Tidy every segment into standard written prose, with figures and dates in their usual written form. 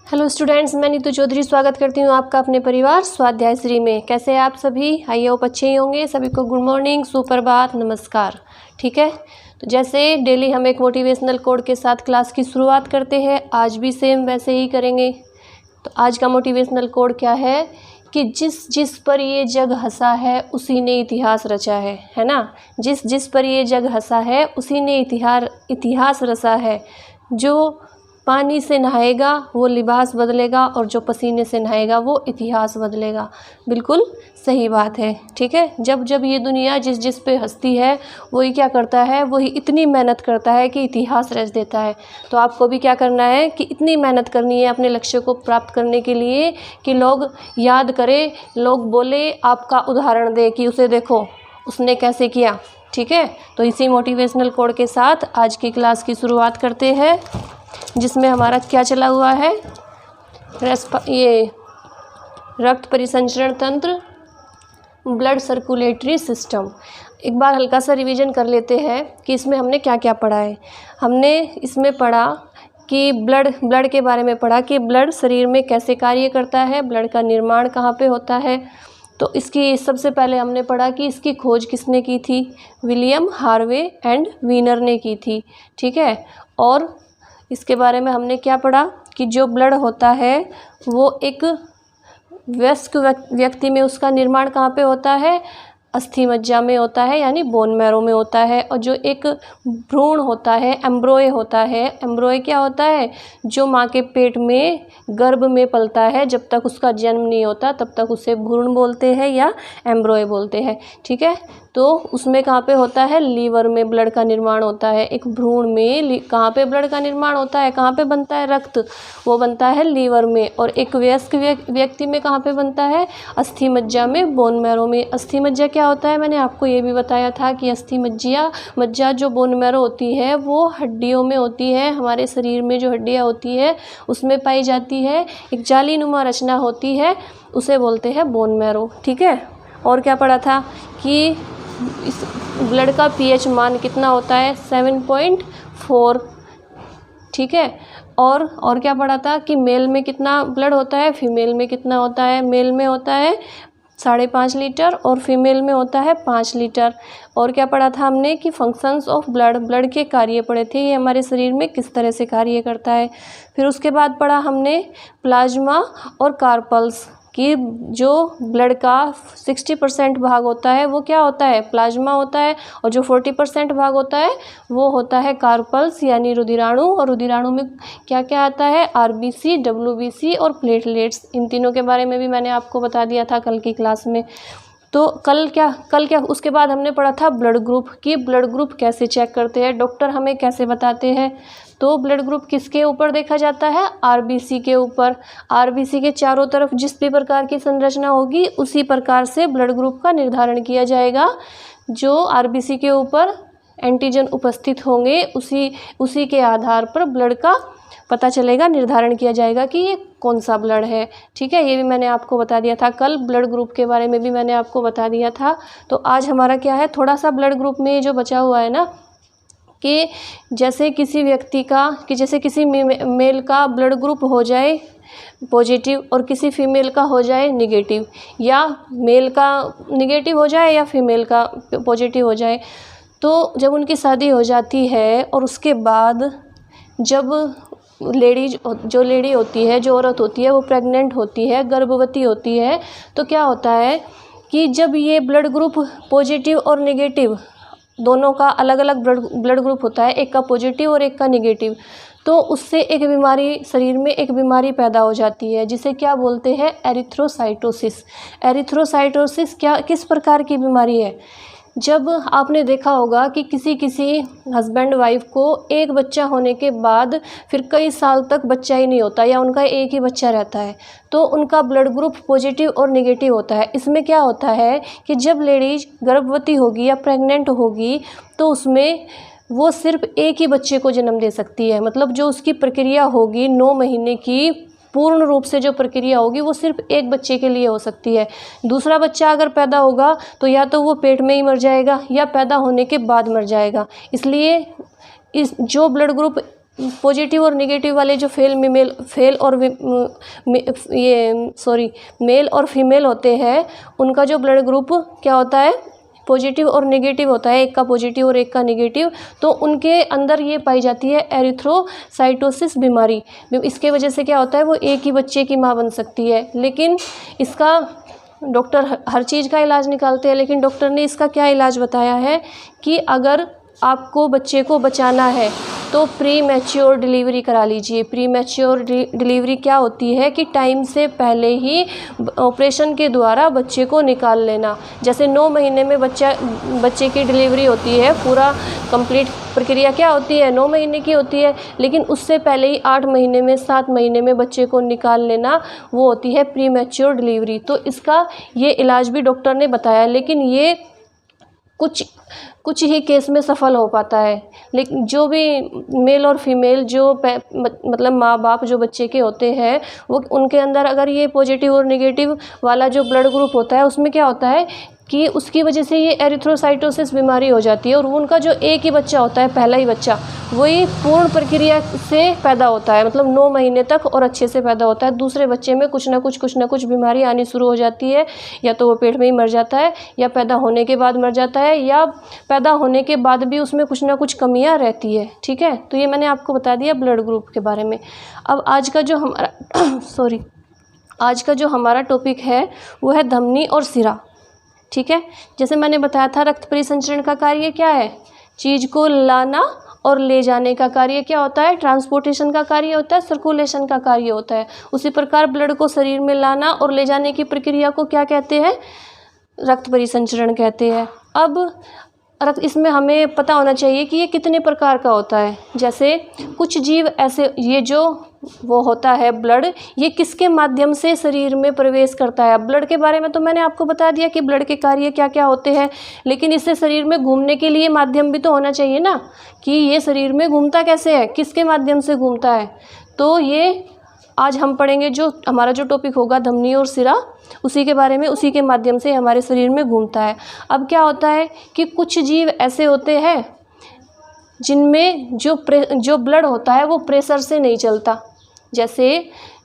Hello students, मैं नीतू चौधरी स्वागत करती हूँ आपका अपने परिवार स्वाध्याय श्री में। कैसे हैं आप सभी? आई होप अच्छे ही होंगे। सभी को गुड मॉर्निंग, सुप्रभात, नमस्कार। ठीक है, तो जैसे डेली हम एक मोटिवेशनल कोड के साथ क्लास की शुरुआत करते हैं, आज भी सेम वैसे ही करेंगे। तो आज का मोटिवेशनल कोड क्या है कि जिस जिस पर ये जग हंसा है उसी ने इतिहास रचा है ना। जिस जिस पर ये जग हंसा है उसी ने इतिहास रचा है। जो पानी से नहाएगा वो लिबास बदलेगा और जो पसीने से नहाएगा वो इतिहास बदलेगा। बिल्कुल सही बात है। ठीक है, जब जब ये दुनिया जिस जिस पे हंसती है वही क्या करता है, वही इतनी मेहनत करता है कि इतिहास रच देता है। तो आपको भी क्या करना है कि इतनी मेहनत करनी है अपने लक्ष्य को प्राप्त करने के लिए कि लोग याद करें, लोग बोले, आपका उदाहरण दे कि उसे देखो उसने कैसे किया। ठीक है, तो इसी मोटिवेशनल कोड के साथ आज की क्लास की शुरुआत करते हैं, जिसमें हमारा क्या चला हुआ है, ये रक्त परिसंचरण तंत्र, ब्लड सर्कुलेटरी सिस्टम। एक बार हल्का सा रिवीजन कर लेते हैं कि इसमें हमने क्या क्या पढ़ा है। हमने इसमें पढ़ा कि ब्लड के बारे में पढ़ा कि ब्लड शरीर में कैसे कार्य करता है, ब्लड का निर्माण कहाँ पे होता है। तो इसकी सबसे पहले हमने पढ़ा कि इसकी खोज किसने की थी, विलियम हार्वे एंड वीनर ने की थी। ठीक है, और इसके बारे में हमने क्या पढ़ा कि जो ब्लड होता है वो एक वयस्क व्यक्ति में उसका निर्माण कहाँ पे होता है, अस्थि मज्जा में होता है, यानी बोन मैरो में होता है। और जो एक भ्रूण होता है, एम्ब्रोय होता है, एम्ब्रोय क्या होता है, जो माँ के पेट में गर्भ में पलता है, जब तक उसका जन्म नहीं होता तब तक उसे भ्रूण बोलते हैं या एम्ब्रोय बोलते हैं। ठीक है, तो उसमें कहाँ पे होता है, लीवर में ब्लड का निर्माण होता है। एक भ्रूण में कहाँ पे ब्लड का निर्माण होता है, कहाँ पे बनता है रक्त, वो बनता है लीवर में। और एक वयस्क व्यक्ति में कहाँ पे बनता है, अस्थि मज्जा में, बोन मैरो में। अस्थि मज्जा क्या होता है, मैंने आपको ये भी बताया था कि अस्थि मज्जा जो बोन मैरो होती है वो हड्डियों में होती है। हमारे शरीर में जो हड्डियाँ होती है उसमें पाई जाती है, एक जालीनुमा रचना होती है, उसे बोलते हैं बोन मैरो। ठीक है, और क्या पढ़ा था कि इस ब्लड का पीएच मान कितना होता है, 7.4। ठीक है, और क्या पढ़ा था कि मेल में कितना ब्लड होता है, फीमेल में कितना होता है। मेल में होता है 5.5 लीटर और फीमेल में होता है 5 लीटर। और क्या पढ़ा था हमने कि फंक्शंस ऑफ ब्लड के कार्य पढ़े थे, ये हमारे शरीर में किस तरह से कार्य करता है। फिर उसके बाद पढ़ा हमने प्लाज्मा और कार्पल्स कि जो ब्लड का 60% भाग होता है वो क्या होता है, प्लाज्मा होता है, और जो 40% भाग होता है वो होता है कार्पल्स यानी रुधिराणु। और रुधिराणु में क्या क्या आता है, आरबीसी, डब्ल्यूबीसी और प्लेटलेट्स। इन तीनों के बारे में भी मैंने आपको बता दिया था कल की क्लास में। तो कल क्या उसके बाद हमने पढ़ा था ब्लड ग्रुप कि ब्लड ग्रुप कैसे चेक करते हैं, डॉक्टर हमें कैसे बताते हैं। तो ब्लड ग्रुप किसके ऊपर देखा जाता है, आरबीसी के ऊपर। आरबीसी के चारों तरफ जिस भी प्रकार की संरचना होगी उसी प्रकार से ब्लड ग्रुप का निर्धारण किया जाएगा। जो आरबीसी के ऊपर एंटीजन उपस्थित होंगे उसी के आधार पर ब्लड का पता चलेगा, निर्धारण किया जाएगा कि ये कौन सा ब्लड है। ठीक है, ये भी मैंने आपको बता दिया था कल, ब्लड ग्रुप के बारे में भी मैंने आपको बता दिया था। तो आज हमारा क्या है, थोड़ा सा ब्लड ग्रुप में जो बचा हुआ है ना, कि जैसे किसी व्यक्ति का जैसे किसी मेल का ब्लड ग्रुप हो जाए पॉजिटिव और किसी फीमेल का हो जाए निगेटिव, या मेल का निगेटिव हो जाए या फीमेल का पॉजिटिव हो जाए, तो जब उनकी शादी हो जाती है और उसके बाद जब लेडी होती है, जो औरत होती है वो प्रेग्नेंट होती है, गर्भवती होती है, तो क्या होता है कि जब ये ब्लड ग्रुप पॉजिटिव और नेगेटिव दोनों का अलग अलग ब्लड ग्रुप होता है, एक का पॉजिटिव और एक का नेगेटिव, तो उससे एक बीमारी, शरीर में एक बीमारी पैदा हो जाती है जिसे क्या बोलते हैं, एरिथ्रोसाइटोसिस। एरिथ्रोसाइटोसिस किस प्रकार की बीमारी है, जब आपने देखा होगा कि किसी हस्बैंड वाइफ को एक बच्चा होने के बाद फिर कई साल तक बच्चा ही नहीं होता या उनका एक ही बच्चा रहता है, तो उनका ब्लड ग्रुप पॉजिटिव और नेगेटिव होता है। इसमें क्या होता है कि जब लेडीज गर्भवती होगी या प्रेग्नेंट होगी तो उसमें वो सिर्फ एक ही बच्चे को जन्म दे सकती है। मतलब जो उसकी प्रक्रिया होगी 9 महीने की, पूर्ण रूप से जो प्रक्रिया होगी वो सिर्फ एक बच्चे के लिए हो सकती है। दूसरा बच्चा अगर पैदा होगा तो या तो वो पेट में ही मर जाएगा या पैदा होने के बाद मर जाएगा। इसलिए जो ब्लड ग्रुप पॉजिटिव और नेगेटिव वाले जो मेल और फीमेल होते हैं, उनका जो ब्लड ग्रुप क्या होता है, पॉजिटिव और नेगेटिव होता है, एक का पॉजिटिव और एक का नेगेटिव। तो उनके अंदर ये पाई जाती है एरिथ्रोसाइटोसिस बीमारी। इसके वजह से क्या होता है, वो एक ही बच्चे की माँ बन सकती है। लेकिन इसका डॉक्टर हर चीज़ का इलाज निकालते हैं, लेकिन डॉक्टर ने इसका क्या इलाज बताया है कि अगर आपको बच्चे को बचाना है तो प्री मैच्योर डिलीवरी करा लीजिए। प्री मैच्योर डिलीवरी क्या होती है कि टाइम से पहले ही ऑपरेशन के द्वारा बच्चे को निकाल लेना। जैसे 9 महीने में बच्चे की डिलीवरी होती है, पूरा कंप्लीट प्रक्रिया क्या होती है, 9 महीने की होती है, लेकिन उससे पहले ही 8 महीने में 7 महीने में बच्चे को निकाल लेना, वो होती है प्री मैच्योर डिलीवरी। तो इसका ये इलाज भी डॉक्टर ने बताया, लेकिन ये कुछ ही केस में सफल हो पाता है। लेकिन जो भी मेल और फीमेल जो मतलब माँ बाप जो बच्चे के होते हैं, वो उनके अंदर अगर ये पॉजिटिव और नेगेटिव वाला जो ब्लड ग्रुप होता है, उसमें क्या होता है कि उसकी वजह से ये एरिथ्रोसाइटोसिस बीमारी हो जाती है। और उनका जो एक ही बच्चा होता है, पहला ही बच्चा, वही पूर्ण प्रक्रिया से पैदा होता है, मतलब 9 महीने तक और अच्छे से पैदा होता है। दूसरे बच्चे में कुछ ना कुछ बीमारी आनी शुरू हो जाती है, या तो वो पेट में ही मर जाता है, या पैदा होने के बाद मर जाता है, या पैदा होने के बाद भी उसमें कुछ ना कुछ कमियाँ रहती है। ठीक है, तो ये मैंने आपको बता दिया ब्लड ग्रुप के बारे में। अब आज का जो हमारा टॉपिक है वो है धमनी और सिरा। ठीक है, जैसे मैंने बताया था, रक्त परिसंचरण का कार्य क्या है, चीज़ को लाना और ले जाने का कार्य क्या होता है, ट्रांसपोर्टेशन का कार्य होता है, सर्कुलेशन का कार्य होता है। उसी प्रकार ब्लड को शरीर में लाना और ले जाने की प्रक्रिया को क्या कहते हैं, रक्त परिसंचरण कहते हैं। अब इसमें हमें पता होना चाहिए कि ये कितने प्रकार का होता है। जैसे कुछ जीव ऐसे, ये जो वो होता है ब्लड, ये किसके माध्यम से शरीर में प्रवेश करता है। ब्लड के बारे में तो मैंने आपको बता दिया कि ब्लड के कार्य क्या क्या होते हैं, लेकिन इससे शरीर में घूमने के लिए माध्यम भी तो होना चाहिए ना, कि ये शरीर में घूमता कैसे है, किसके माध्यम से घूमता है। तो ये आज हम पढ़ेंगे, जो हमारा जो टॉपिक होगा धमनी और सिरा, उसी के बारे में, उसी के माध्यम से हमारे शरीर में घूमता है। अब क्या होता है कि कुछ जीव ऐसे होते हैं जिनमें जो ब्लड होता है वो प्रेशर से नहीं चलता। जैसे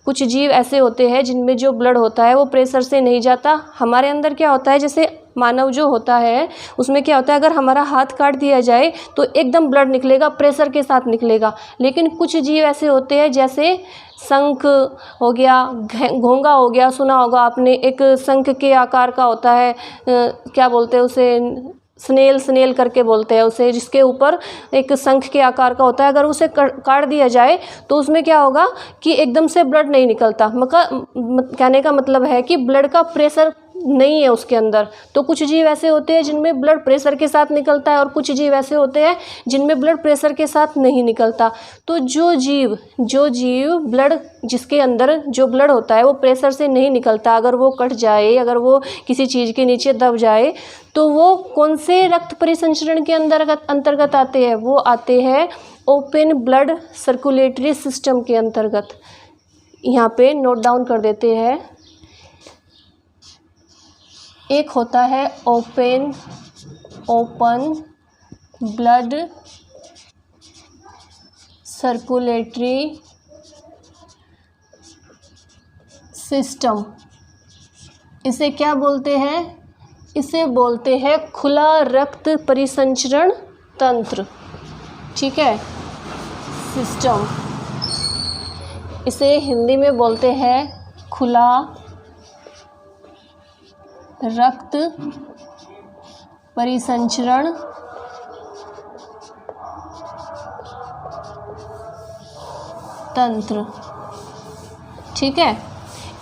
कुछ जीव ऐसे होते हैं जिनमें जो ब्लड होता है वो प्रेशर से नहीं जाता। हमारे अंदर क्या होता है, जैसे मानव जो होता है उसमें क्या होता है, अगर हमारा हाथ काट दिया जाए तो एकदम ब्लड निकलेगा, प्रेशर के साथ निकलेगा। लेकिन कुछ जीव ऐसे होते हैं, जैसे शंख हो गया, घोंगा हो गया, सुना होगा आपने, एक शंख के आकार का होता है, क्या बोलते हैं उसे, स्नेल करके बोलते हैं उसे, जिसके ऊपर एक शंख के आकार का होता है। अगर उसे काट दिया जाए तो उसमें क्या होगा कि एकदम से ब्लड नहीं निकलता। कहने का मतलब है कि ब्लड का प्रेशर नहीं है उसके अंदर। तो कुछ जीव ऐसे होते हैं जिनमें ब्लड प्रेशर के साथ निकलता है, और कुछ जीव ऐसे होते हैं जिनमें ब्लड प्रेशर के साथ नहीं निकलता। तो जो जीव ब्लड, जिसके अंदर जो ब्लड होता है वो प्रेशर से नहीं निकलता, अगर वो कट जाए, अगर वो किसी चीज़ के नीचे दब जाए, तो वो कौन से रक्त परिसंचरण के अंतर्गत आते हैं, वो आते हैं ओपन ब्लड सर्कुलेटरी सिस्टम के अंतर्गत। यहाँ पे नोट डाउन कर देते हैं। एक होता है ओपन ब्लड सर्कुलेटरी सिस्टम। इसे क्या बोलते हैं, इसे बोलते हैं खुला रक्त परिसंचरण तंत्र। ठीक है, सिस्टम, इसे हिंदी में बोलते हैं खुला रक्त परिसंचरण तंत्र। ठीक है,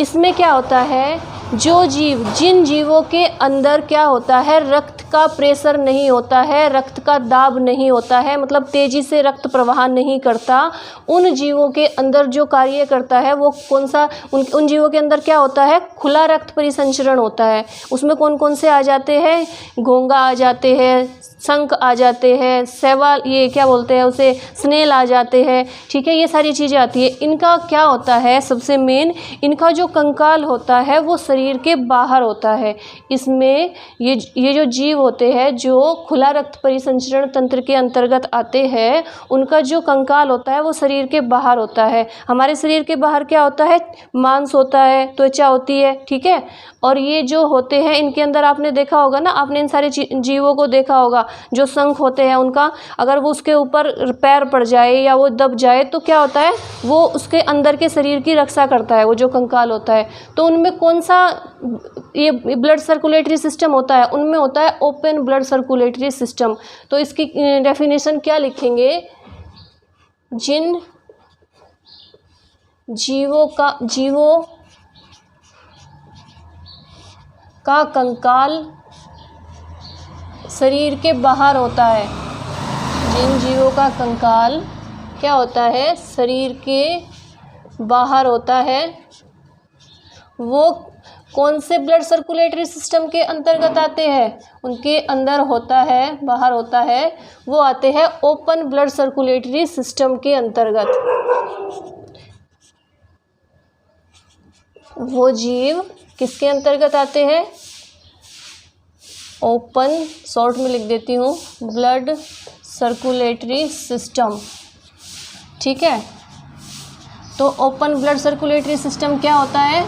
इसमें क्या होता है, जिन जीवों के अंदर क्या होता है, रक्त का प्रेशर नहीं होता है, रक्त का दाब नहीं होता है, मतलब तेजी से रक्त प्रवाह नहीं करता, उन जीवों के अंदर जो कार्य करता है वो कौन सा, उन जीवों के अंदर क्या होता है, खुला रक्त परिसंचरण होता है। उसमें कौन कौन से आ जाते हैं, घोंगा आ जाते हैं, शंख आ जाते हैं, शैवाल, ये क्या बोलते हैं उसे, स्नेल आ जाते हैं, ठीक है, ये सारी चीज़ें आती है। इनका क्या होता है, सबसे मेन इनका जो कंकाल होता है वो शरीर के बाहर होता है। इसमें ये जो जीव होते हैं जो खुला रक्त परिसंचरण तंत्र के अंतर्गत आते हैं, उनका जो कंकाल होता है वो शरीर के बाहर होता है। हमारे शरीर के बाहर क्या होता है, मांस होता है, त्वचा होती है, ठीक है। और ये जो होते हैं इनके अंदर आपने देखा होगा ना, आपने इन सारे जीवों को देखा होगा, जो शंख होते हैं उनका अगर वो उसके ऊपर पैर पड़ जाए या वो दब जाए तो क्या होता है, वो उसके अंदर के शरीर की रक्षा करता है, वो जो कंकाल होता है। तो उनमें कौन सा ये ब्लड सर्कुलेटरी सिस्टम होता है, उनमें होता है ओपन ब्लड सर्कुलेटरी सिस्टम। तो इसकी डेफिनेशन क्या लिखेंगे, जिन जीवों का कंकाल शरीर के बाहर होता है, जिन जीवों का कंकाल क्या होता है, शरीर के बाहर होता है, वो कौन से ब्लड सर्कुलेटरी सिस्टम के अंतर्गत आते हैं, उनके अंदर होता है, बाहर होता है, वो आते हैं ओपन ब्लड सर्कुलेटरी सिस्टम के अंतर्गत। वो जीव किसके अंतर्गत आते हैं, ओपन, शॉर्ट में लिख देती हूँ, ब्लड सर्कुलेटरी सिस्टम, ठीक है। तो ओपन ब्लड सर्कुलेटरी सिस्टम क्या होता है,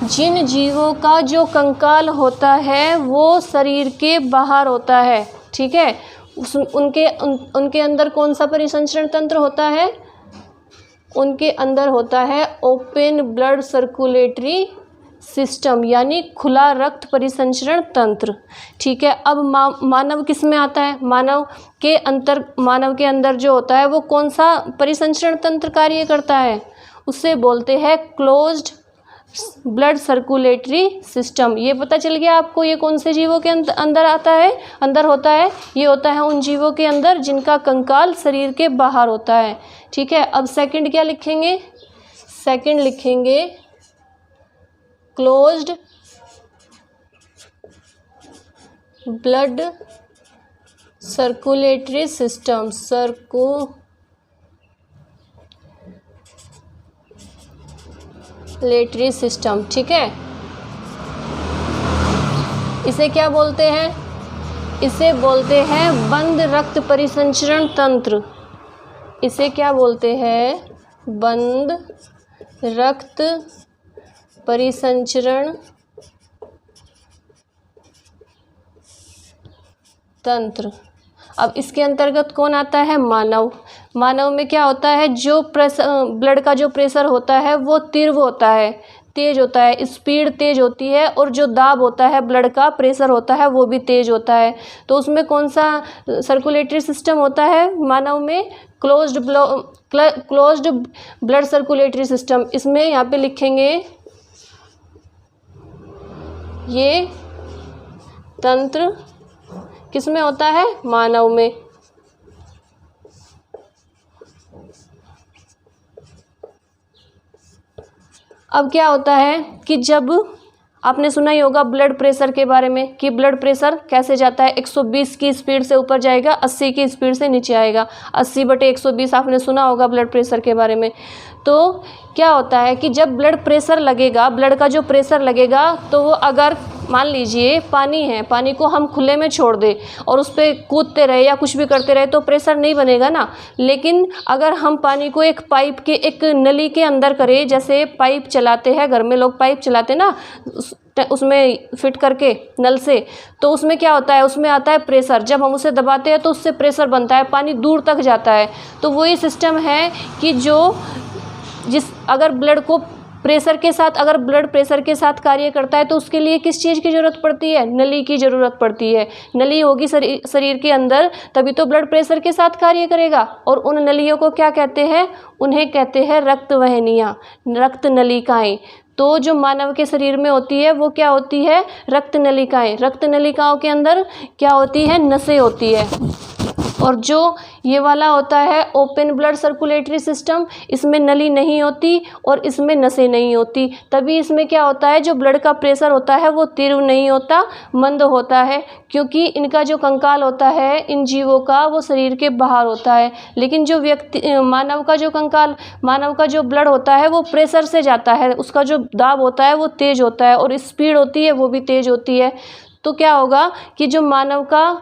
जिन जीवों का जो कंकाल होता है वो शरीर के बाहर होता है, ठीक है। उनके अंदर कौन सा परिसंचरण तंत्र होता है, उनके अंदर होता है ओपन ब्लड सर्कुलेटरी सिस्टम, यानी खुला रक्त परिसंचरण तंत्र, ठीक है। अब मानव किस में आता है, मानव के अंदर जो होता है वो कौन सा परिसंचरण तंत्र कार्य करता है, उसे बोलते हैं क्लोज्ड ब्लड सर्कुलेटरी सिस्टम। ये पता चल गया आपको, ये कौन से जीवों के अंदर होता है, ये होता है उन जीवों के अंदर जिनका कंकाल शरीर के बाहर होता है, ठीक है। अब सेकंड क्या लिखेंगे, सेकंड लिखेंगे closed blood circulatory system, circulatory system, ठीक है। इसे क्या बोलते हैं, इसे बोलते हैं बंद रक्त परिसंचरण तंत्र। इसे क्या बोलते हैं, बंद रक्त परिसंचरण तंत्र। अब इसके अंतर्गत कौन आता है, मानव। मानव में क्या होता है, जो ब्लड का जो प्रेशर होता है वो तीव्र होता है, तेज होता है, स्पीड तेज होती है, और जो दाब होता है, ब्लड का प्रेशर होता है वो भी तेज होता है। तो उसमें कौन सा सर्कुलेटरी सिस्टम होता है मानव में, क्लोज्ड ब्लड सर्कुलेटरी सिस्टम। इसमें यहाँ पे लिखेंगे ये तंत्र किस में होता है, मानव में। अब क्या होता है कि जब आपने सुना ही होगा ब्लड प्रेशर के बारे में, कि ब्लड प्रेशर कैसे जाता है, 120 की स्पीड से ऊपर जाएगा, 80 की स्पीड से नीचे आएगा, 80/120 आपने सुना होगा ब्लड प्रेशर के बारे में। तो क्या होता है कि जब ब्लड प्रेशर लगेगा, ब्लड का जो प्रेशर लगेगा, तो वो अगर मान लीजिए पानी है, पानी को हम खुले में छोड़ दें और उस पर कूदते रहे या कुछ भी करते रहे तो प्रेशर नहीं बनेगा ना। लेकिन अगर हम पानी को एक पाइप के, एक नली के अंदर करें, जैसे पाइप चलाते हैं घर में लोग, पाइप चलाते ना उसमें फिट करके नल से, तो उसमें क्या होता है, उसमें आता है प्रेशर। जब हम उसे दबाते हैं तो उससे प्रेशर बनता है, पानी दूर तक जाता है। तो वही सिस्टम है कि अगर ब्लड को प्रेशर के साथ, अगर ब्लड प्रेशर के साथ कार्य करता है तो उसके लिए किस चीज़ की ज़रूरत पड़ती है, नली की ज़रूरत पड़ती है। नली होगी शरीर के अंदर, तभी तो ब्लड प्रेशर के साथ कार्य करेगा। और उन नलियों को क्या कहते हैं, उन्हें कहते हैं रक्त वाहिनियाँ, रक्त नलिकाएँ। तो जो मानव के शरीर में होती है वो क्या होती है, रक्त नलिकाएँ। रक्त नलिकाओं के अंदर क्या होती है, नसें होती है। और जो ये वाला होता है ओपन ब्लड सर्कुलेटरी सिस्टम, इसमें नली नहीं होती और इसमें नसें नहीं होती, तभी इसमें क्या होता है, जो ब्लड का प्रेशर होता है वो तीव्र नहीं होता, मंद होता है, क्योंकि इनका जो कंकाल होता है इन जीवों का वो शरीर के बाहर होता है। लेकिन जो व्यक्ति मानव का जो कंकाल, मानव का जो ब्लड होता है वो प्रेशर से जाता है, उसका जो दाब होता है वो तेज़ होता है और स्पीड होती है वो भी तेज़ होती है। तो क्या होगा कि जो मानव का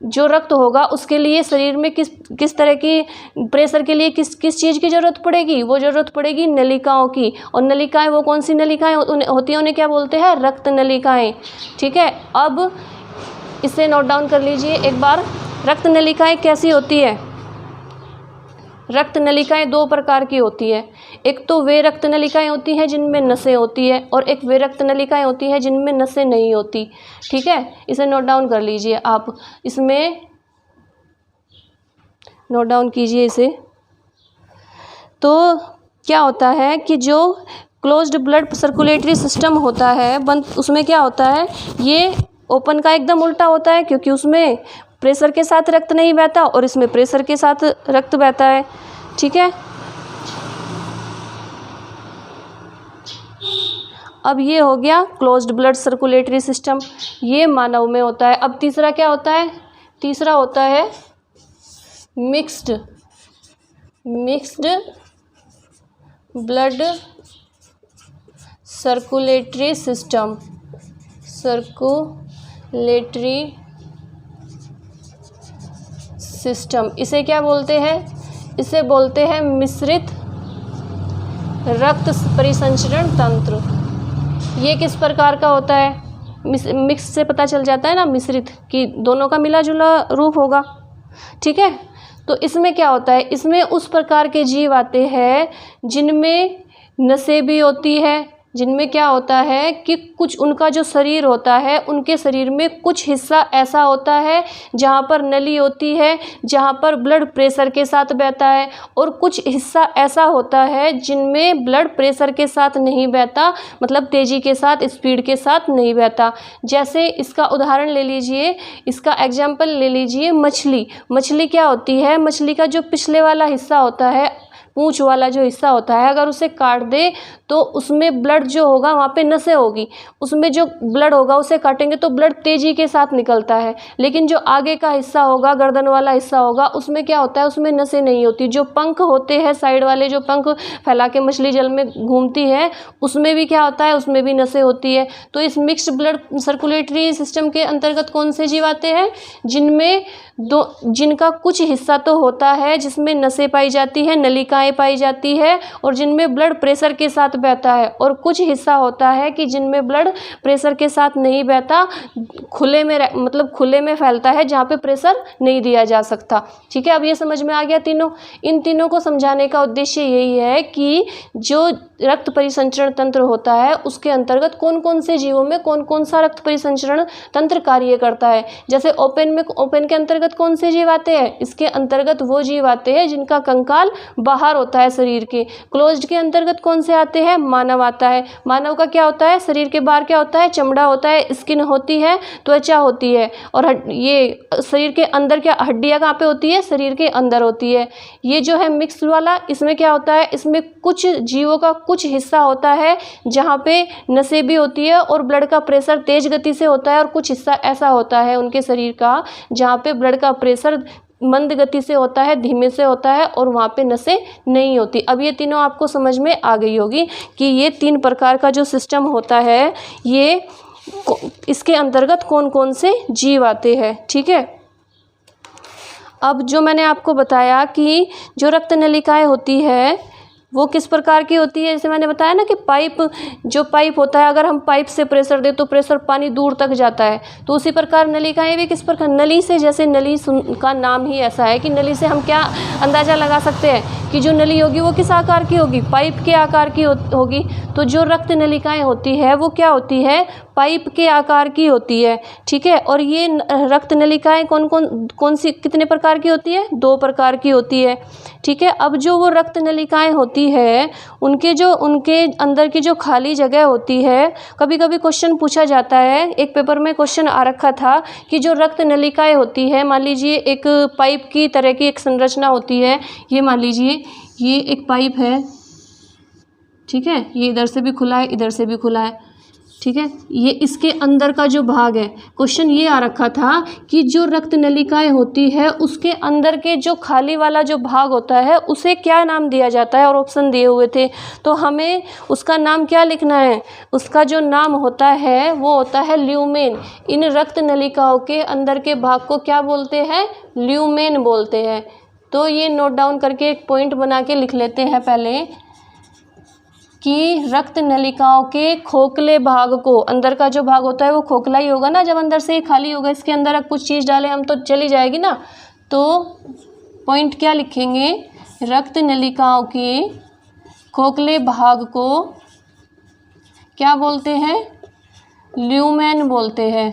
जो रक्त होगा उसके लिए शरीर में किस तरह की प्रेशर के लिए किस चीज़ की ज़रूरत पड़ेगी, वो ज़रूरत पड़ेगी नलिकाओं की। और नलिकाएं वो कौन सी नलिकाएं होती हैं, उन्हें क्या बोलते हैं, रक्त नलिकाएं। ठीक है, अब इसे नोट डाउन कर लीजिए एक बार। रक्त नलिकाएं कैसी होती है? रक्त नलिकाएं दो प्रकार की होती है। एक तो वे रक्त नलिकाएं होती हैं जिनमें नसें होती है, और एक वे रक्त नलिकाएं होती हैं जिनमें नसें नहीं होती। ठीक है, इसे नोट डाउन कर लीजिए आप, इसमें नोट डाउन कीजिए इसे। तो क्या होता है कि जो क्लोज्ड ब्लड सर्कुलेटरी सिस्टम होता है बंद, उसमें क्या होता है, ये ओपन का एकदम उल्टा होता है, क्योंकि उसमें प्रेशर के साथ रक्त नहीं बहता और इसमें प्रेशर के साथ रक्त बहता है। ठीक है, अब ये हो गया क्लोज्ड ब्लड सर्कुलेटरी सिस्टम, ये मानव में होता है। अब तीसरा क्या होता है? तीसरा होता है मिक्स्ड ब्लड सर्कुलेटरी सिस्टम, इसे क्या बोलते हैं? इसे बोलते हैं मिश्रित रक्त परिसंचरण तंत्र। ये किस प्रकार का होता है? मिक्स से पता चल जाता है ना, मिश्रित, कि दोनों का मिला जुला रूप होगा। ठीक है, तो इसमें क्या होता है, इसमें उस प्रकार के जीव आते हैं जिनमें नसें भी होती है, जिनमें क्या होता है कि कुछ उनका जो शरीर होता है, उनके शरीर में कुछ हिस्सा ऐसा होता है जहाँ पर नली होती है, जहाँ पर ब्लड प्रेशर के साथ बहता है, और कुछ हिस्सा ऐसा होता है जिनमें ब्लड प्रेशर के साथ नहीं बहता, मतलब तेज़ी के साथ, स्पीड के साथ नहीं बहता। जैसे इसका उदाहरण ले लीजिए, इसका एग्जाम्पल ले लीजिए मछली। मछली क्या होती है? मछली का जो पिछले वाला हिस्सा होता है, पूंछ वाला जो हिस्सा होता है, अगर उसे काट दे तो उसमें ब्लड जो होगा, वहाँ पे नसें होगी, उसमें जो ब्लड होगा उसे काटेंगे तो ब्लड तेज़ी के साथ निकलता है। लेकिन जो आगे का हिस्सा होगा, गर्दन वाला हिस्सा होगा, उसमें क्या होता है, उसमें नसें नहीं होती। जो पंख होते हैं, साइड वाले जो पंख फैला के मछली जल में घूमती है, उसमें भी क्या होता है, उसमें भी नसें होती है। तो इस मिक्स्ड ब्लड सर्कुलेटरी सिस्टम के अंतर्गत कौन से जीव आते हैं? जिनका कुछ हिस्सा तो होता है जिसमें नसें पाई जाती हैं, नलिकाएं पाई जाती है, और जिनमें ब्लड प्रेशर के साथ बहता है, और कुछ हिस्सा होता है कि जिनमें ब्लड प्रेशर के साथ नहीं बहता, खुले में मतलब खुले में फैलता है, जहाँ पे प्रेशर नहीं दिया जा सकता। ठीक है, अब ये समझ में आ गया तीनों। इन तीनों को समझाने का उद्देश्य यही है कि जो रक्त परिसंचरण तंत्र होता है उसके अंतर्गत कौन कौन से जीवों में कौन कौन सा रक्त परिसंचरण तंत्र कार्य करता है। जैसे ओपन के अंतर्गत कौन से जीव आते हैं? इसके अंतर्गत वो जीव आते हैं जिनका कंकाल बाहर होता है शरीर के। क्लोज्ड के अंतर्गत कौन से आते हैं? मानव आता है। मानव का क्या होता है? शरीर के बाहर क्या होता है? चमड़ा होता है, स्किन होती है, त्वचा होती है, और ये शरीर के अंदर क्या, हड्डियाँ कहाँ पे होती है? शरीर के अंदर होती है। ये जो है मिक्स वाला, इसमें क्या होता है, इसमें कुछ जीवों का कुछ हिस्सा होता है जहाँ पे नसें भी होती है और ब्लड का प्रेशर तेज गति से होता है, और कुछ हिस्सा ऐसा होता है उनके शरीर का जहाँ पे ब्लड का प्रेशर मंद गति से होता है, धीमे से होता है, और वहाँ पे नसें नहीं होती। अब ये तीनों आपको समझ में आ गई होगी कि ये तीन प्रकार का जो सिस्टम होता है, ये इसके अंतर्गत कौन कौन से जीव आते हैं। ठीक है, अब जो मैंने आपको बताया कि जो रक्त नलिकाएं होती है वो किस प्रकार की होती है, जैसे मैंने बताया ना कि पाइप होता है, अगर हम पाइप से प्रेशर दे तो प्रेशर पानी दूर तक जाता है, तो उसी प्रकार नलिकाएं भी किस प्रकार, नली से, जैसे नली का नाम ही ऐसा है कि नली से हम क्या अंदाज़ा लगा सकते हैं कि जो नली होगी वो किस आकार की होगी, पाइप के आकार की होगी। तो जो रक्त नलिकाएं होती है वो क्या होती है, पाइप के आकार की होती है, ठीक है। और ये रक्त नलिकाएं कौन सी कितने प्रकार की होती है, 2 प्रकार की होती है, ठीक है। अब जो वो रक्त नलिकाएं होती है उनके अंदर की जो खाली जगह होती है, कभी कभी क्वेश्चन पूछा जाता है, एक पेपर में क्वेश्चन आ रखा था कि जो रक्त नलिकाएं होती है, मान लीजिए एक पाइप की तरह की एक संरचना होती है, ये मान लीजिए ये एक पाइप है, ठीक है, ये इधर से भी खुला है, इधर से भी खुला है, ठीक है। ये इसके अंदर का जो भाग है, क्वेश्चन ये आ रखा था कि जो रक्त नलिकाएं होती है उसके अंदर के जो खाली वाला जो भाग होता है उसे क्या नाम दिया जाता है, और ऑप्शन दिए हुए थे। तो हमें उसका नाम क्या लिखना है, उसका जो नाम होता है वो होता है ल्यूमेन। इन रक्त नलिकाओं के अंदर के भाग को क्या बोलते हैं, ल्यूमेन बोलते हैं। तो ये नोट डाउन करके एक पॉइंट बना के लिख लेते हैं पहले कि रक्त नलिकाओं के खोखले भाग को, अंदर का जो भाग होता है वो खोखला ही होगा ना, जब अंदर से खाली होगा, इसके अंदर अब कुछ चीज़ डालें हम तो चली जाएगी ना। तो पॉइंट क्या लिखेंगे, रक्त नलिकाओं के खोखले भाग को क्या बोलते हैं, ल्यूमेन बोलते हैं।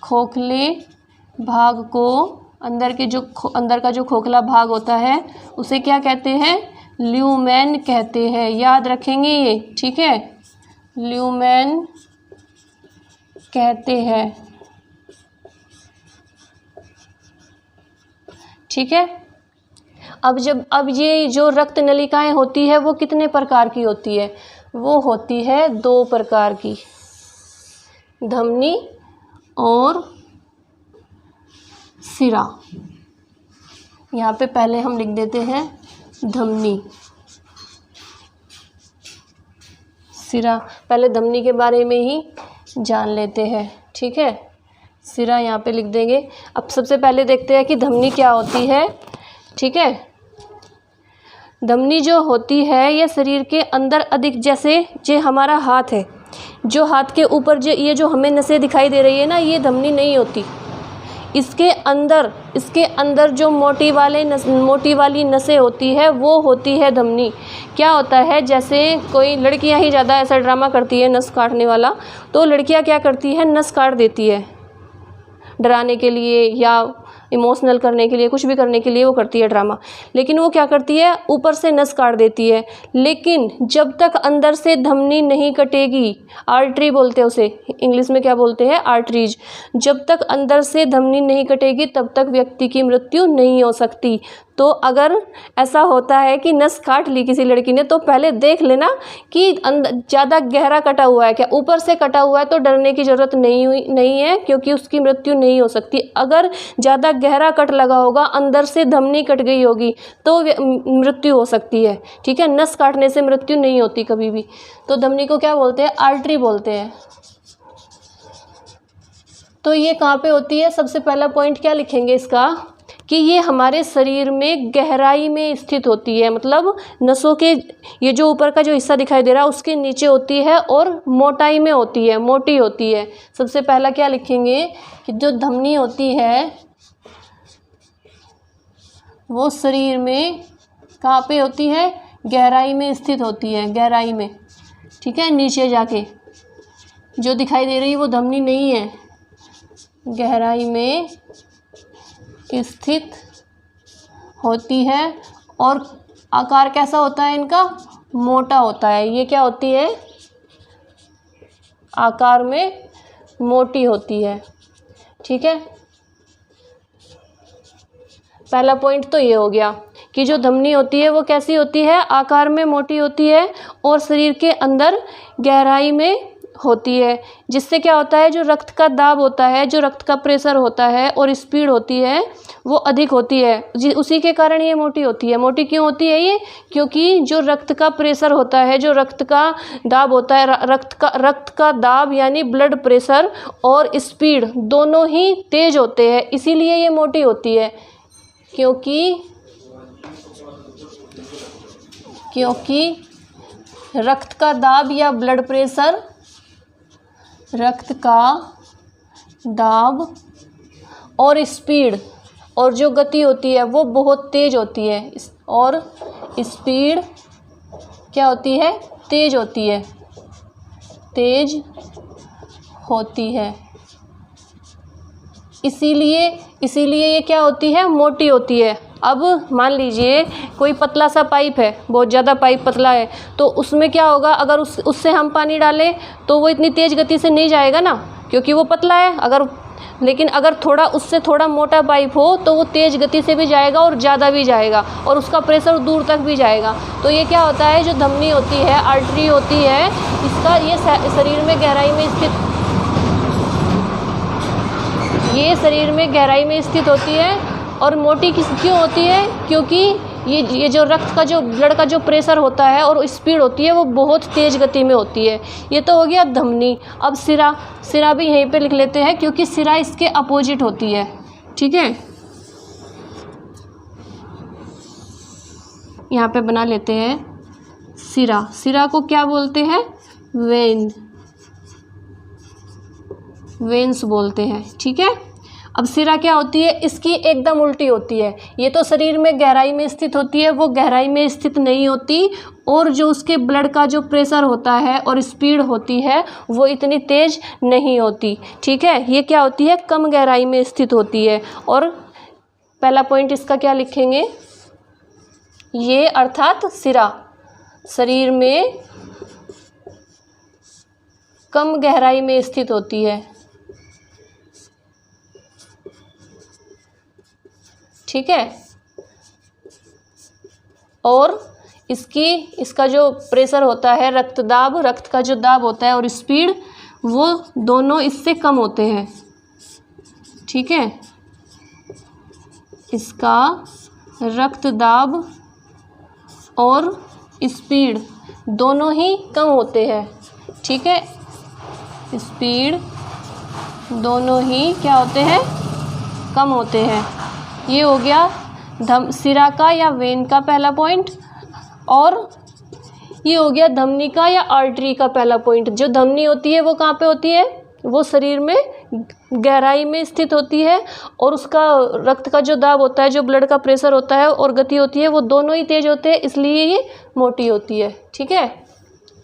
खोखले भाग को, अंदर का जो खोखला भाग होता है उसे क्या कहते हैं, ल्यूमेन कहते हैं। याद रखेंगे ये, ठीक है, ल्यूमेन कहते हैं, ठीक है। अब ये जो रक्त नलिकाएं होती है वो कितने प्रकार की होती है, वो होती है 2 प्रकार की, धमनी और सिरा। यहाँ पे पहले हम लिख देते हैं धमनी, सिरा। पहले धमनी के बारे में ही जान लेते हैं, ठीक है, सिरा यहाँ पे लिख देंगे। अब सबसे पहले देखते हैं कि धमनी क्या होती है, ठीक है। धमनी जो होती है ये शरीर के अंदर अधिक, जैसे जो हमारा हाथ है, जो हाथ के ऊपर ये जो हमें नसें दिखाई दे रही है ना, ये धमनी नहीं होती। इसके अंदर जो मोटी वाली नसें होती है वो होती है धमनी। क्या होता है, जैसे कोई लड़कियां ही ज़्यादा ऐसा ड्रामा करती है नस काटने वाला, तो लड़कियां क्या करती है, नस काट देती है डराने के लिए या इमोशनल करने के लिए, कुछ भी करने के लिए वो करती है ड्रामा। लेकिन वो क्या करती है, ऊपर से नस काट देती है। लेकिन जब तक अंदर से धमनी नहीं कटेगी, आर्टरी बोलते हैं उसे, इंग्लिश में क्या बोलते हैं, आर्टरीज। जब तक अंदर से धमनी नहीं कटेगी तब तक व्यक्ति की मृत्यु नहीं हो सकती। तो अगर ऐसा होता है कि नस काट ली किसी लड़की ने, तो पहले देख लेना कि ज़्यादा गहरा कटा हुआ है क्या, ऊपर से कटा हुआ है तो डरने की ज़रूरत नहीं है, क्योंकि उसकी मृत्यु नहीं हो सकती। अगर ज़्यादा गहरा कट लगा होगा, अंदर से धमनी कट गई होगी, तो मृत्यु हो सकती है, ठीक है। नस काटने से मृत्यु नहीं होती कभी भी। तो धमनी को क्या बोलते हैं, आर्टरी बोलते हैं। तो ये कहाँ पे होती है, सबसे पहला पॉइंट क्या लिखेंगे इसका, कि ये हमारे शरीर में गहराई में स्थित होती है, मतलब नसों के ये जो ऊपर का जो हिस्सा दिखाई दे रहा है उसके नीचे होती है और मोटाई में होती है, मोटी होती है। सबसे पहला क्या लिखेंगे कि जो धमनी होती है वो शरीर में कहाँ पे होती है, गहराई में स्थित होती है, गहराई में, ठीक है। नीचे जाके जो दिखाई दे रही है वो धमनी नहीं है, गहराई में स्थित होती है। और आकार कैसा होता है इनका, मोटा होता है। ये क्या होती है, आकार में मोटी होती है, ठीक है। पहला पॉइंट तो ये हो गया कि जो धमनी होती है वो कैसी होती है, आकार में मोटी होती है और शरीर के अंदर गहराई में होती है। जिससे क्या होता है, जो रक्त का दाब होता है, जो रक्त का प्रेशर होता है और स्पीड होती है वो अधिक होती है, उसी के कारण ये मोटी होती है। मोटी क्यों होती है ये, क्योंकि जो रक्त का प्रेशर होता है, जो रक्त का दाब होता है, रक्त का दाब यानी ब्लड प्रेशर और स्पीड दोनों ही तेज होते हैं, इसीलिए ये मोटी होती है। क्योंकि रक्त का दाब या ब्लड प्रेशर, रक्त का दाब और और जो गति होती है वो बहुत तेज होती है, और स्पीड क्या होती है, तेज होती है, तेज होती है। इसीलिए ये क्या होती है, मोटी होती है। अब मान लीजिए कोई पतला सा पाइप है, बहुत ज़्यादा पाइप पतला है, तो उसमें क्या होगा, अगर उससे हम पानी डालें तो वो इतनी तेज़ गति से नहीं जाएगा ना, क्योंकि वो पतला है। लेकिन अगर उससे थोड़ा मोटा पाइप हो तो वो तेज़ गति से भी जाएगा और ज़्यादा भी जाएगा, और उसका प्रेशर दूर तक भी जाएगा। तो ये क्या होता है, जो धमनी होती है, आर्टरी होती है, इसका ये शरीर में गहराई में स्थित होती है। और मोटी क्यों होती है, क्योंकि ये जो ब्लड का जो प्रेशर होता है और स्पीड होती है वो बहुत तेज़ गति में होती है। ये तो हो गया धमनी। अब सिरा भी यहीं पे लिख लेते हैं, क्योंकि सिरा इसके अपोजिट होती है, ठीक है। यहाँ पे बना लेते हैं सिरा को क्या बोलते हैं, वेन्स बोलते हैं, ठीक है। अब सिरा क्या होती है, इसकी एकदम उल्टी होती है। ये तो शरीर में गहराई में स्थित होती है, वो गहराई में स्थित नहीं होती, और जो उसके ब्लड का जो प्रेशर होता है और स्पीड होती है वो इतनी तेज़ नहीं होती, ठीक है। ये क्या होती है, कम गहराई में स्थित होती है। और पहला पॉइंट इसका क्या लिखेंगे, ये अर्थात सिरा शरीर में कम गहराई में स्थित होती है, ठीक है। और इसका जो प्रेशर होता है, रक्त का जो दाब होता है और स्पीड, वो दोनों इससे कम होते हैं, ठीक है। इसका रक्त दाब और स्पीड दोनों ही कम होते हैं, ठीक है। स्पीड दोनों ही क्या होते हैं, कम होते हैं। ये हो गया सिरा का या वेन का पहला पॉइंट, और ये हो गया धमनी का या आर्टरी का पहला पॉइंट। जो धमनी होती है वो कहाँ पे होती है, वो शरीर में गहराई में स्थित होती है, और उसका रक्त का जो दाब होता है, जो ब्लड का प्रेशर होता है और गति होती है, वो दोनों ही तेज होते हैं, इसलिए ये मोटी होती है, ठीक है।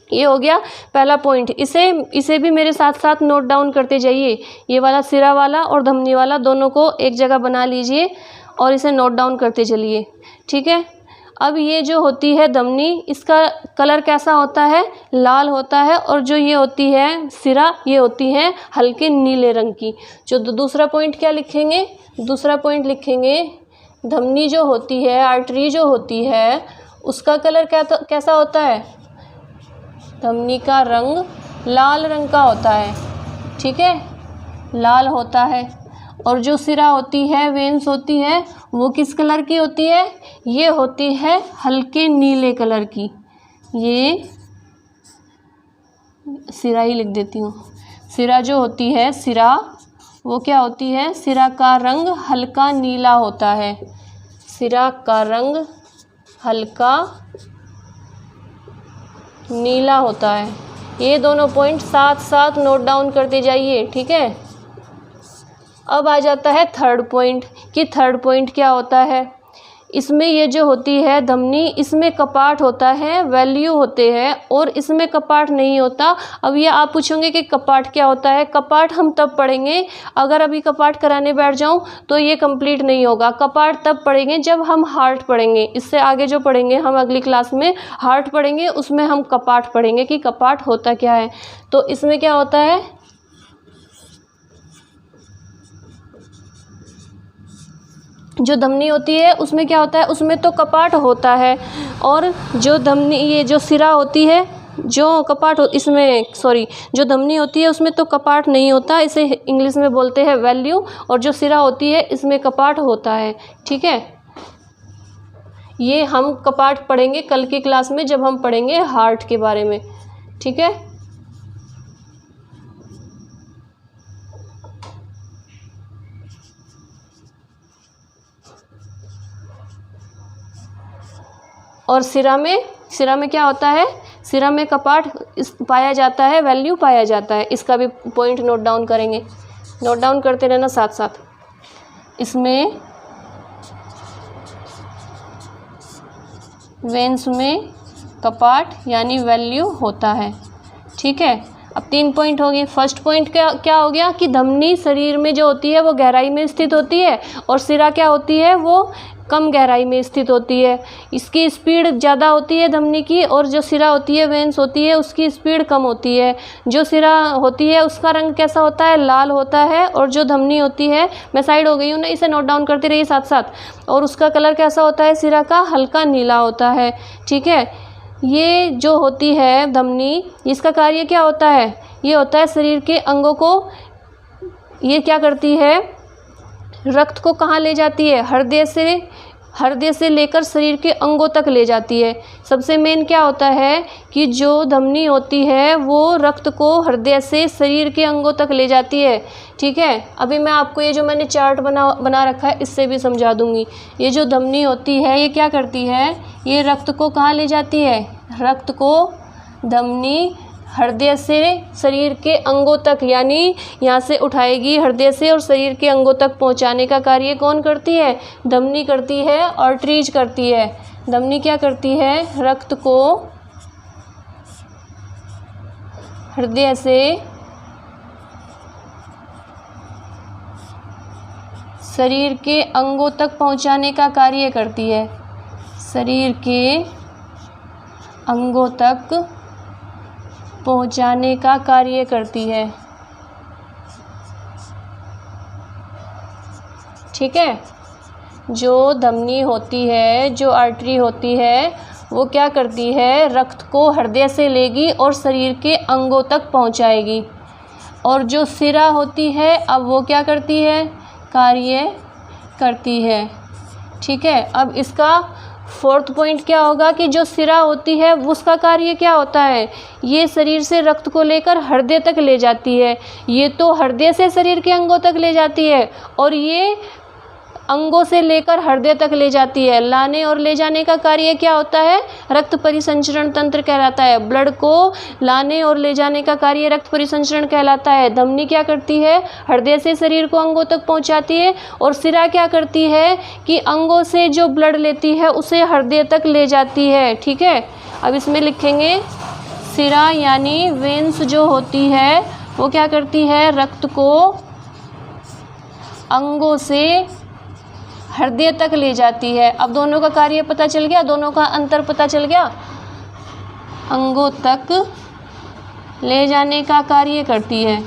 ये हो गया पहला पॉइंट। इसे भी मेरे साथ साथ नोट डाउन करते जाइए। ये वाला सिरा वाला और धमनी वाला दोनों को एक जगह बना लीजिए और इसे नोट डाउन करते चलिए, ठीक है। अब ये जो होती है धमनी, इसका कलर कैसा होता है, लाल होता है, और जो ये होती है सिरा, ये होती है हल्के नीले रंग की। जो दूसरा पॉइंट क्या लिखेंगे, दूसरा पॉइंट लिखेंगे धमनी जो होती है, आर्टरी जो होती है, उसका कलर कैसा होता है, धमनी का रंग लाल रंग का होता है, ठीक है, लाल होता है। और जो सिरा होती है, वेन्स होती है, वो किस कलर की होती है, ये होती है हल्के नीले कलर की। ये सिरा ही लिख देती हूँ। सिरा जो होती है, सिरा वो क्या होती है, सिरा का रंग हल्का नीला होता है, सिरा का रंग हल्का नीला होता है। ये दोनों पॉइंट साथ साथ नोट डाउन करते जाइए, ठीक है। अब आ जाता है थर्ड पॉइंट, कि थर्ड पॉइंट क्या होता है। इसमें ये जो होती है धमनी, इसमें कपाट होता है, वैल्यू होते हैं, और इसमें कपाट नहीं होता। अब ये आप पूछोगे कि कपाट क्या होता है। कपाट हम तब पढ़ेंगे, अगर अभी कपाट कराने बैठ जाऊं तो ये कंप्लीट नहीं होगा। कपाट तब पढ़ेंगे जब हम हार्ट पढ़ेंगे। इससे आगे जो पढ़ेंगे हम अगली क्लास में हार्ट पढ़ेंगे, उसमें हम कपाट पढ़ेंगे कि कपाट होता क्या है। तो इसमें क्या होता है, जो धमनी होती है उसमें क्या होता है, उसमें तो कपाट होता है। और जो धमनी, ये जो सिरा होती है, जो कपाट जो धमनी होती है उसमें तो कपाट नहीं होता, इसे इंग्लिश में बोलते हैं वैल्यू। और जो सिरा होती है इसमें कपाट होता है, ठीक है। ये हम कपाट पढ़ेंगे कल की क्लास में, जब हम पढ़ेंगे हार्ट के बारे में, ठीक है। और सिरा में क्या होता है, सिरा में कपाट पाया जाता है, वैल्यू पाया जाता है। इसका भी पॉइंट नोट डाउन करेंगे, नोट डाउन करते रहना साथ साथ। इसमें वेन्स में कपाट यानी वैल्यू होता है। ठीक है, अब 3 पॉइंट हो गए। फर्स्ट पॉइंट क्या हो गया कि धमनी शरीर में जो होती है वो गहराई में स्थित होती है और सिरा क्या होती है वो कम गहराई में स्थित होती है। इसकी स्पीड ज़्यादा होती है धमनी की, और जो सिरा होती है वेन्स होती है उसकी स्पीड कम होती है। जो सिरा होती है उसका रंग कैसा होता है, लाल होता है, और जो धमनी होती है, मैं साइड हो गई हूँ ना, इसे नोट डाउन करते रहिए साथ साथ, और उसका कलर कैसा होता है, सिरा का हल्का नीला होता है। ठीक है, ये जो होती है धमनी, इसका कार्य क्या होता है, ये होता है शरीर के अंगों को, ये क्या करती है, रक्त को कहाँ ले जाती है, हृदय से लेकर शरीर के अंगों तक ले जाती है। सबसे मेन क्या होता है कि जो धमनी होती है वो रक्त को हृदय से शरीर के अंगों तक ले जाती है। ठीक है, अभी मैं आपको ये जो मैंने चार्ट बना रखा है इससे भी समझा दूंगी। ये जो धमनी होती है ये क्या करती है, ये रक्त को कहाँ ले जाती है, रक्त को धमनी हृदय से शरीर के अंगों तक, यानी यहाँ से उठाएगी हृदय से और शरीर के अंगों तक पहुँचाने का कार्य कौन करती है, धमनी करती है, आर्टरीज करती है। धमनी क्या करती है, रक्त को हृदय से शरीर के अंगों तक पहुँचाने का कार्य करती है, शरीर के अंगों तक पहुंचाने का कार्य करती है। ठीक है, जो धमनी होती है, जो आर्टरी होती है, वो क्या करती है, रक्त को हृदय से लेगी और शरीर के अंगों तक पहुंचाएगी। और जो सिरा होती है, अब वो क्या करती है, कार्य करती है। ठीक है, अब इसका फोर्थ पॉइंट क्या होगा कि जो सिरा होती है उसका कार्य क्या होता है, ये शरीर से रक्त को लेकर हृदय तक ले जाती है। ये तो हृदय से शरीर के अंगों तक ले जाती है और ये अंगों से लेकर हृदय तक ले जाती है। लाने और ले जाने का कार्य क्या होता है, रक्त परिसंचरण तंत्र कहलाता है। ब्लड को लाने और ले जाने का कार्य रक्त परिसंचरण कहलाता है। धमनी क्या करती है, हृदय से शरीर को अंगों तक पहुंचाती है, और सिरा क्या करती है कि अंगों से जो ब्लड लेती है उसे हृदय तक ले जाती है। ठीक है, अब इसमें लिखेंगे सिरा यानी वेन्स जो होती है वो क्या करती है, रक्त को अंगों से हृदय तक ले जाती है। अब दोनों का कार्य पता चल गया, दोनों का अंतर पता चल गया। अंगों तक ले जाने का कार्य करती है।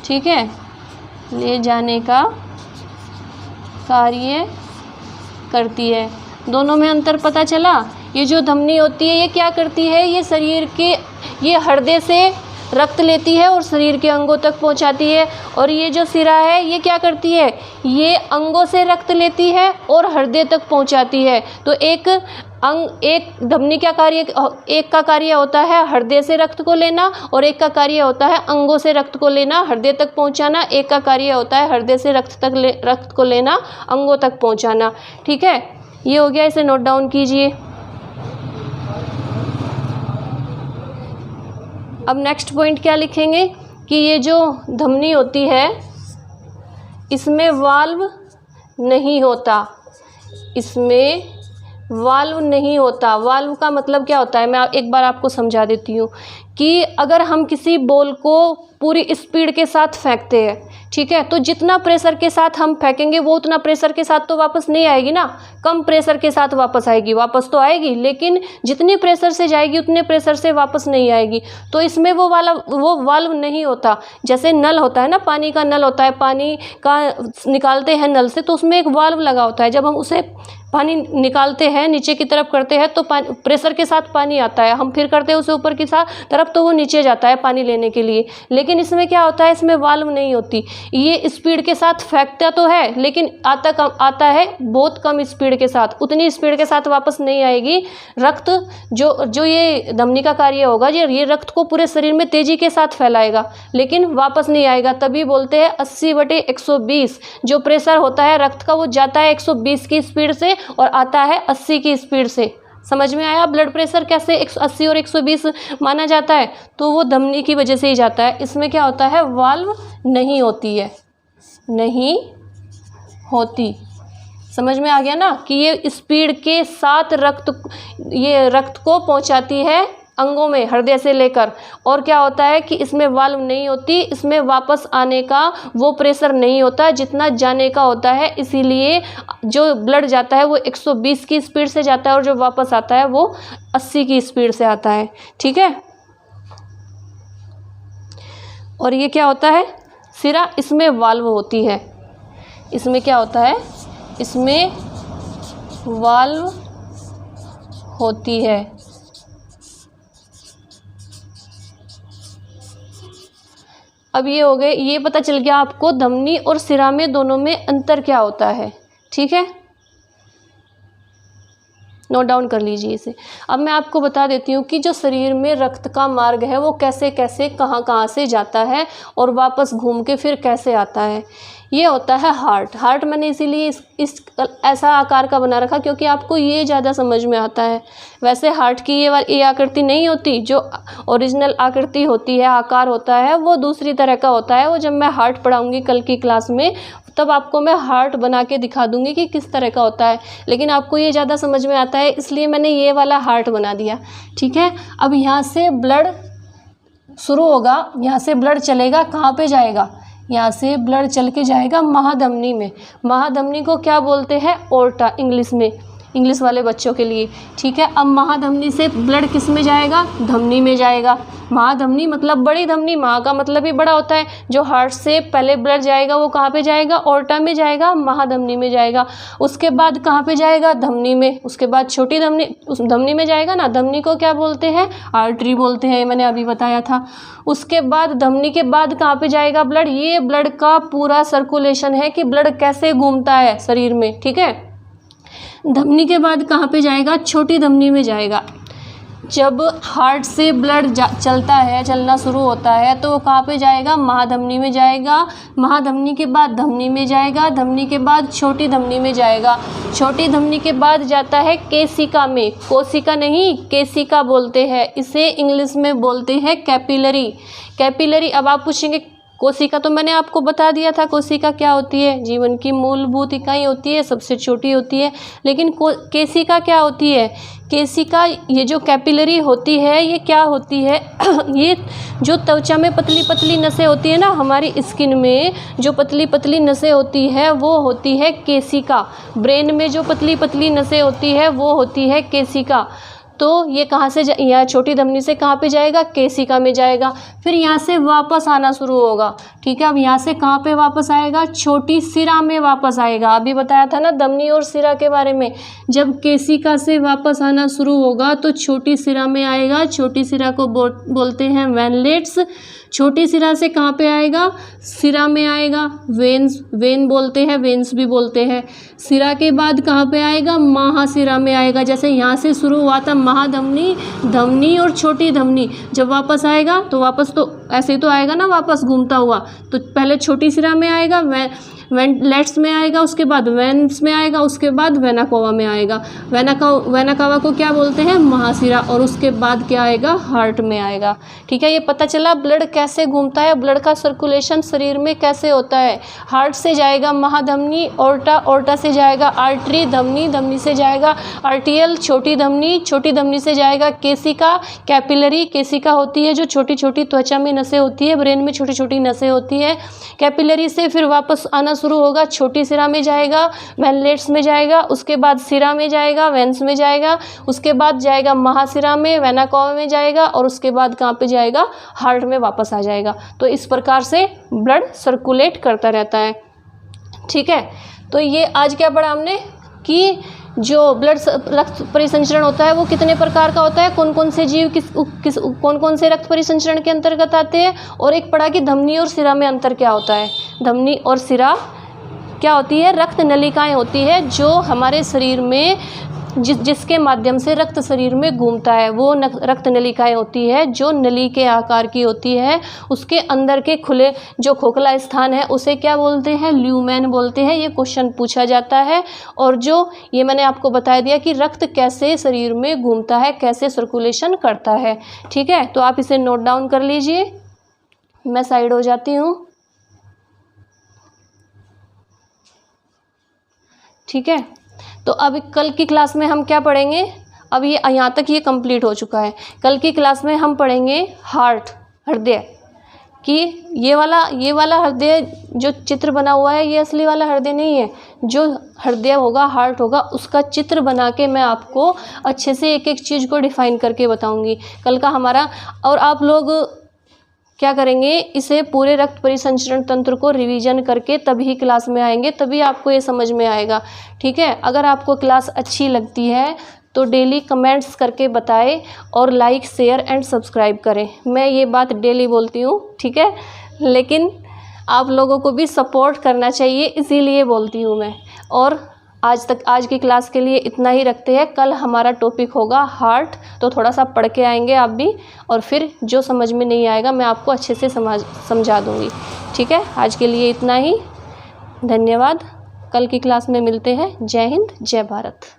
ठीक है, ले जाने का कार्य करती है। दोनों में अंतर पता चला। ये जो धमनी होती है ये क्या करती है, ये शरीर के, ये हृदय से रक्त लेती है और शरीर के अंगों तक पहुंचाती है। और ये जो सिरा है ये क्या करती है, ये अंगों से रक्त लेती है और हृदय तक पहुंचाती है। तो एक धमनी का कार्य, एक का कार्य होता है हृदय से रक्त को लेना और एक का कार्य होता है अंगों से रक्त को लेना, हृदय तक पहुंचाना। एक का कार्य होता है हृदय से रक्त को लेना, अंगों तक पहुंचाना। ठीक है, ये हो गया, इसे नोट डाउन कीजिए। अब नेक्स्ट पॉइंट क्या लिखेंगे कि ये जो धमनी होती है इसमें वाल्व नहीं होता, इसमें वाल्व नहीं होता। वाल्व का मतलब क्या होता है, मैं एक बार आपको समझा देती हूँ कि अगर हम किसी बॉल को पूरी स्पीड के साथ फेंकते हैं, ठीक है, तो जितना प्रेशर के साथ हम फेंकेंगे वो उतना प्रेशर के साथ तो वापस नहीं आएगी ना, कम प्रेशर के साथ वापस आएगी, वापस तो आएगी लेकिन जितनी प्रेशर से जाएगी उतने प्रेशर से वापस नहीं आएगी। तो इसमें वो वाल्व नहीं होता। जैसे नल होता है ना, पानी का नल होता है, पानी का निकालते हैं नल से तो उसमें एक वाल्व लगा होता है। जब हम उसे पानी निकालते हैं, नीचे की तरफ करते हैं तो प्रेशर के साथ पानी आता है, हम फिर करते हैं उसे ऊपर की तरफ तो वो नीचे जाता है पानी लेने के लिए। लेकिन इसमें क्या होता है, इसमें वाल्व नहीं होती। ये स्पीड के साथ फेंकता तो है लेकिन आता है बहुत कम स्पीड के साथ, उतनी स्पीड के साथ वापस नहीं आएगी। रक्त जो ये धमनी का कार्य होगा, ये रक्त को पूरे शरीर में तेजी के साथ फैलाएगा लेकिन वापस नहीं आएगा। तभी बोलते हैं 80/120 जो प्रेशर होता है रक्त का वो जाता है 120 की स्पीड से और आता है 80 की स्पीड से। समझ में आया ब्लड प्रेशर कैसे 180 और 120 माना जाता है, तो वो धमनी की वजह से ही जाता है। इसमें क्या होता है, वाल्व नहीं होती है, नहीं होती। समझ में आ गया ना कि ये स्पीड के साथ रक्त को पहुंचाती है अंगों में हृदय से लेकर। और क्या होता है कि इसमें वाल्व नहीं होती, इसमें वापस आने का वो प्रेशर नहीं होता जितना जाने का होता है, इसीलिए जो ब्लड जाता है वो 120 की स्पीड से जाता है और जो वापस आता है वो 80 की स्पीड से आता है। ठीक है। और ये क्या होता है सिरा, इसमें वाल्व होती है। इसमें क्या होता है, इसमें वाल्व होती है। अब ये हो गए, ये पता चल गया आपको धमनी और सिरा में दोनों में अंतर क्या होता है। ठीक है, नोट डाउन कर लीजिए इसे। अब मैं आपको बता देती हूँ कि जो शरीर में रक्त का मार्ग है वो कैसे कैसे कहाँ कहाँ से जाता है और वापस घूम के फिर कैसे आता है। ये होता है हार्ट मैंने इसीलिए इस ऐसा आकार का बना रखा क्योंकि आपको ये ज़्यादा समझ में आता है। वैसे हार्ट की ये आकृति नहीं होती, जो ओरिजिनल आकृति होती है, आकार होता है, वो दूसरी तरह का होता है। वो जब मैं हार्ट पढ़ाऊँगी कल की क्लास में तब आपको मैं हार्ट बना के दिखा दूँगी कि किस तरह का होता है, लेकिन आपको ये ज़्यादा समझ में आता है इसलिए मैंने ये वाला हार्ट बना दिया। ठीक है। अब यहाँ से ब्लड शुरू होगा, यहाँ से ब्लड चलेगा, कहाँ पे जाएगा, यहाँ से ब्लड चल के जाएगा महाधमनी में। महाधमनी को क्या बोलते हैं, ओर्टा इंग्लिश में, इंग्लिश वाले बच्चों के लिए। ठीक है। अब महाधमनी से ब्लड किस में जाएगा, धमनी में जाएगा। महाधमनी मतलब बड़ी धमनी, महा का मतलब ही बड़ा होता है। जो हार्ट से पहले ब्लड जाएगा वो कहाँ पे जाएगा, ओर्टा में जाएगा, महाधमनी में जाएगा। उसके बाद कहाँ पे जाएगा, धमनी में। उसके बाद छोटी धमनी, उस धमनी में जाएगा ना, धमनी को क्या बोलते हैं, आर्टरी बोलते हैं, मैंने अभी बताया था। उसके बाद धमनी के बाद कहाँ पे जाएगा ब्लड, ये ब्लड का पूरा सर्कुलेशन है कि ब्लड कैसे घूमता है शरीर में। ठीक है। धमनी के बाद कहाँ पे जाएगा, छोटी धमनी में जाएगा। जब हार्ट से ब्लड चलता है, चलना शुरू होता है तो वो कहाँ पे जाएगा, महाधमनी में जाएगा। महाधमनी के बाद धमनी में जाएगा, धमनी के बाद छोटी धमनी में जाएगा। छोटी धमनी के बाद जाता है केशिका में, कोशिका नहीं केशिका बोलते हैं, इसे इंग्लिश में बोलते हैं कैपिलरी। कैपिलरी। अब आप पूछेंगे कोशिका तो मैंने आपको बता दिया था, कोशिका क्या होती है, जीवन की मूलभूत इकाई होती है, सबसे छोटी होती है। लेकिन केशिका क्या होती है, केशिका ये जो कैपिलरी होती है ये क्या होती है ये जो त्वचा में पतली पतली नसें होती है ना, हमारी स्किन में जो पतली पतली नसें होती है वो होती है केशिका। ब्रेन में जो पतली पतली नसें होती है वो होती है केशिका। तो ये कहाँ से यहाँ छोटी धमनी से कहाँ पे जाएगा, केशिका में जाएगा। फिर यहाँ से वापस आना शुरू होगा। ठीक है। अब यहाँ से कहाँ पे वापस आएगा, छोटी सिरा में वापस आएगा। अभी बताया था ना धमनी और सिरा के बारे में। जब केशिका से वापस आना शुरू होगा तो छोटी सिरा में आएगा। छोटी सिरा को बोलते हैं वेनलेट्स। छोटी सिरा से कहाँ पे आएगा, सिरा में आएगा। वेन्स, वेन बोलते हैं, वेन्स भी बोलते हैं। सिरा के बाद कहाँ पे आएगा, महासिरा में आएगा। जैसे यहाँ से शुरू हुआ था महाधमनी, धमनी और छोटी धमनी, जब वापस आएगा तो वापस तो ऐसे ही तो आएगा ना, वापस घूमता हुआ। तो पहले छोटी सिरा में आएगा, वेनलेट्स में आएगा, उसके बाद वेन्स में आएगा, उसके बाद वेना कावा में आएगा। वेना कावा को क्या बोलते हैं, महासिरा। और उसके बाद क्या आएगा, हार्ट में आएगा। ठीक है। ये पता चला ब्लड कैसे घूमता है, ब्लड का सर्कुलेशन शरीर में कैसे होता है। हार्ट से जाएगा महाधमनी, ओर्टा, ओर्टा से जाएगा आर्टरी, धमनी, धमनी से जाएगा आर्टियल, छोटी धमनी से जाएगा केशिका, कैपिलरी। केशिका होती है जो छोटी छोटी त्वचा में नसें होती है, ब्रेन में छोटी छोटी नसें होती है। कैपिलरी से फिर वापस आना शुरू होगा, छोटी सिरा में जाएगा, वेनलेट्स में जाएगा, उसके बाद सिरा में जाएगा, वेन्स में जाएगा, उसके बाद जाएगा महासिरा में, वेना कावा में जाएगा, और उसके बाद कहाँ पे जाएगा, हार्ट में वापस आ जाएगा। तो इस प्रकार से ब्लड सर्कुलेट करता रहता है। ठीक है। तो ये आज क्या पढ़ा हमने कि जो ब्लड रक्त परिसंचरण होता है वो कितने प्रकार का होता है, कौन कौन से जीव कौन कौन से रक्त परिसंचरण के अंतर्गत आते हैं। और एक पढ़ा कि धमनी और सिरा में अंतर क्या होता है। धमनी और सिरा क्या होती है, रक्त नलिकाएं होती है जो हमारे शरीर में जिसके माध्यम से रक्त शरीर में घूमता है, वो रक्त नलिकाएं होती है जो नली के आकार की होती है। उसके अंदर के खुले जो खोखला स्थान है उसे क्या बोलते हैं, ल्यूमेन बोलते हैं। ये क्वेश्चन पूछा जाता है। और जो ये मैंने आपको बता दिया कि रक्त कैसे शरीर में घूमता है, कैसे सर्कुलेशन करता है। ठीक है। तो आप इसे नोट डाउन कर लीजिए। मैं साइड हो जाती हूँ। ठीक है। तो अब कल की क्लास में हम क्या पढ़ेंगे, अब ये यहाँ तक ये कंप्लीट हो चुका है। कल की क्लास में हम पढ़ेंगे हार्ट, हृदय, कि ये वाला हृदय जो चित्र बना हुआ है ये असली वाला हृदय नहीं है। जो हृदय होगा, हार्ट होगा, उसका चित्र बना के मैं आपको अच्छे से एक एक चीज़ को डिफ़ाइन करके बताऊंगी कल का हमारा। और आप लोग क्या करेंगे, इसे पूरे रक्त परिसंचरण तंत्र को रिवीजन करके तभी क्लास में आएंगे, तभी आपको ये समझ में आएगा। ठीक है। अगर आपको क्लास अच्छी लगती है तो डेली कमेंट्स करके बताएं और लाइक, शेयर एंड सब्सक्राइब करें। मैं ये बात डेली बोलती हूँ, ठीक है, लेकिन आप लोगों को भी सपोर्ट करना चाहिए, इसीलिए बोलती हूँ मैं। और आज की क्लास के लिए इतना ही रखते हैं। कल हमारा टॉपिक होगा हार्ट, तो थोड़ा सा पढ़ के आएंगे आप भी, और फिर जो समझ में नहीं आएगा मैं आपको अच्छे से समझा दूँगी। ठीक है। आज के लिए इतना ही, धन्यवाद। कल की क्लास में मिलते हैं। जय हिंद, जय भारत।